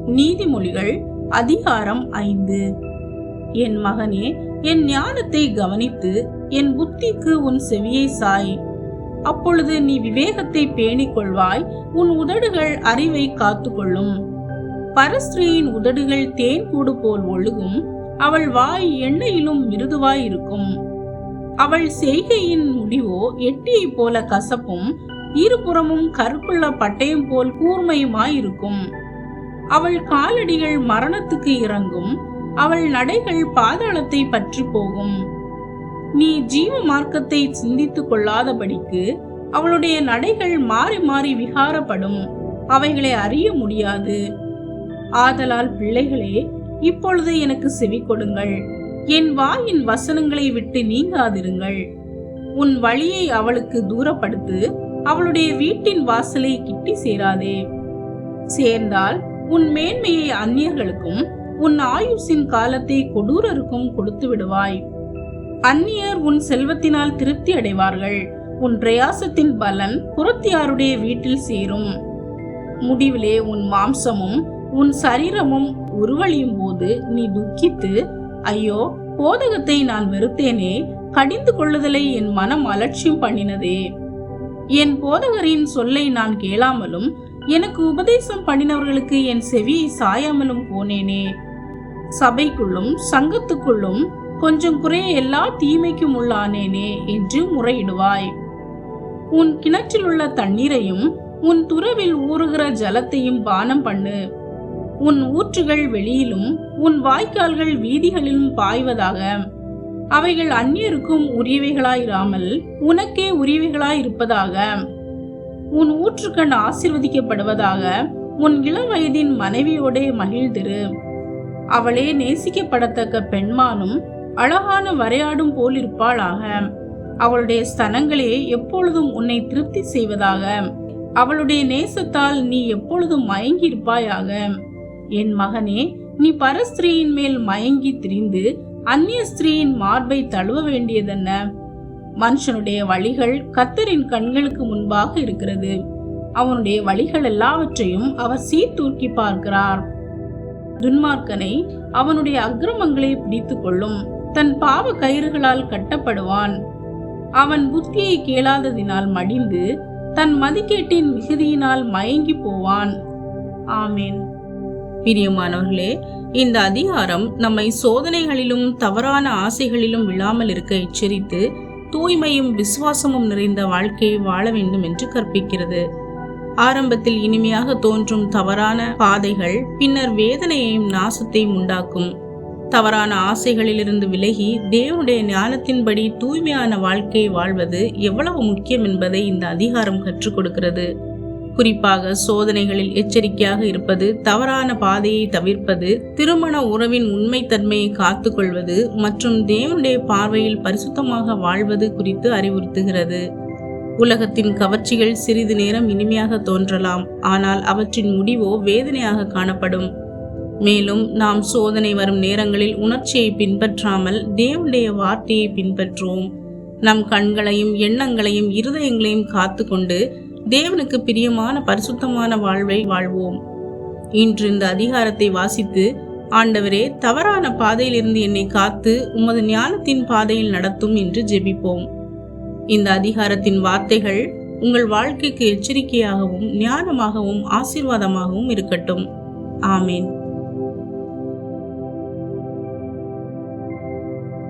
நீதிமொழிகள் அதிகாரம் 5. என் மகனே, என் ஞானத்தை கவனித்து என் புத்திக்கு உன் செவியை சாய். அப்பொழுது நீ விவேகத்தை பேணிக் கொள்வாய், உன் உதடுகள் அறிவை காத்துக்கொள்ளும். பரஸ்திரீயின் உதடுகள் தேன் கூடு போல் ஒழுகும், அவள் வாய் எண்ணெயிலும் மிருதுவாய் இருக்கும். அவள் செய்கையின் முடிவோ எட்டியை போல கசப்பும், இருபுறமும் கருப்புள்ள பட்டயம் போல் கூர்மையுமாயிருக்கும். அவள் காலடிகள் மரணத்துக்கு இறங்கும், அவள் நடைகள் பாதாளத்தை பற்றி போகும். நீ ஜீவ மார்க்கத்தை சிந்தித்துக் கொள்ளாதபடிக்கு அவளுடைய நடைகள் மாறி மாறி விகாரப்படும், அவைகளை அறிய முடியாது. ஆதலால் பிள்ளைகளே, இப்பொழுது எனக்கு செவி கொடுங்கள், என் வாயின் வசனங்களை விட்டு நீங்காதிருங்கள். உன் வழியை அவளுக்கு தூரப்படுத்து, அவளுடைய வீட்டின் வாசலை கிட்டி சேராதே. சேர்ந்தால் உன் மேன்மையை அந்நியர்களுக்கும் உன் ஆயுசின் காலத்தை கொடூரருக்கும் கொடுத்து விடுவாய். அந்நியர் உன் செல்வத்தினால் திருப்தி அடைவார்கள், உன் பிரயாசத்தின் பலன் புறத்தியாருடைய வீட்டில் சேரும். முடிவிலே உன் மாம்சமும் உன் சரீரமும் உருவழியும் போது நீ துக்கித்து, ஐயோ, போதகத்தை நான் வெறுத்தேனே, கடிந்து கொள்ளுதலை என் மனம் அலட்சியம் பண்ணினதே. என் போதகரின் சொல்லை நான் கேளாமலும் எனக்கு உபதேசம் பண்ணினவர்களுக்கு என் செவியை சாயாமலும் போனேனே. சபைக்குள்ளும் சங்கத்துக்குள்ளும் கொஞ்சம் குறைய எல்லா தீமைக்கும் உள்ளானேனே என்று முறையிடுவாய். உன் கிணற்றில் உள்ள தண்ணீரையும் உன் துறவில் ஊறுகிற ஜலத்தையும் பானம் பண்ணு. உன் ஊற்றுகள் வெளியிலும் உன் வாய்க்கால்கள் வீதிகளிலும் பாய்வதாக. அவைகள் அந்நியருக்கும் உரியவைகளாயிராமல் உனக்கே உரியவைகளாயிருப்பதாக. உன் ஊற்றுக்கண் ஆசீர்வதிக்கப்படுவதாக. உன் இளவயதின் மனைவியோடே மகிழ்ந்திரு. அவளே நேசிக்கப்படத்தக்க பெண்மானும் அழகான வரையாடும் போல் இருப்பாளாக. அவளுடைய ஸ்தனங்களே எப்பொழுதும் உன்னை திருப்தி செய்வதாக. அவளுடைய நேசத்தால் நீ எப்பொழுதும் மயங்கி இருப்பாயாக. என் மகனே, நீ பரஸ்திரீயின் மேல் மயங்கி திரிந்து அந்நிய ஸ்திரீயின் மார்பை தழுவ வேண்டியதென்ன? மனுஷனுடைய வழிகள் கர்த்தரின் கண்களுக்கு முன்பாக இருக்கிறது, அவனுடைய வழிகள் எல்லாவற்றையும் அவர் சீர்தூக்கி பார்க்கிறார். துன்மார்க்கனை அவனுடைய அக்கிரமங்களை பிடித்துக் கொள்ளும், தன் பாவ கயிறுகளால் கட்டப்படுவான். அவன் புத்தியை கேளாததினால் மடிந்து தன் மதிக்கேட்டின் மிகுதியினால் மயங்கி போவான். ஆமேன். பிரியமானவர்களே, இந்த அதிகாரம் நம்மை சோதனைகளிலும் தவறான ஆசைகளிலும் விழாமல் இருக்க எச்சரித்து தூய்மையும் விசுவாசமும் நிறைந்த வாழ்க்கையை வாழ வேண்டும் என்று கற்பிக்கிறது. ஆரம்பத்தில் இனிமையாக தோன்றும் தவறான பாதைகள் பின்னர் வேதனையையும் நாசத்தையும் உண்டாக்கும். தவறான ஆசைகளிலிருந்து விலகி தேவனுடைய ஞானத்தின்படி தூய்மையான வாழ்க்கையை வாழ்வது எவ்வளவு முக்கியம் என்பதை இந்த அதிகாரம் கற்றுக் கொடுக்கிறது. குறிப்பாக சோதனைகளில் எச்சரிக்கையாக இருப்பது, தவறான பாதையை தவிர்ப்பது, திருமண உறவின் உண்மைத்தன்மையை காத்துக்கொள்வது மற்றும் தேவனுடைய பார்வையில் பரிசுத்தமாக வாழ்வது குறித்து அறிவுறுத்துகிறது. உலகத்தின் கவர்ச்சிகள் சிறிது நேரம் இனிமையாக தோன்றலாம், ஆனால் அவற்றின் முடிவோ வேதனையாக காணப்படும். மேலும் நாம் சோதனை வரும் நேரங்களில் உணர்ச்சியை பின்பற்றாமல் தேவனுடைய வார்த்தையை பின்பற்றுவோம். நம் கண்களையும் எண்ணங்களையும் இருதயங்களையும் காத்து கொண்டு தேவனுக்கு பிரியமான பரிசுத்தமான வாழ்வை வாழ்வோம். இன்று இந்த அதிகாரத்தை வாசித்து, ஆண்டவரே, தவறான பாதையிலிருந்து என்னை காத்து உமது ஞானத்தின் பாதையில் நடத்தும் என்று ஜெபிப்போம். இந்த அதிகாரத்தின் வார்த்தைகள் உங்கள் வாழ்க்கைக்கு எச்சரிக்கையாகவும் ஞானமாகவும் ஆசீர்வாதமாகவும் இருக்கட்டும். ஆமேன்.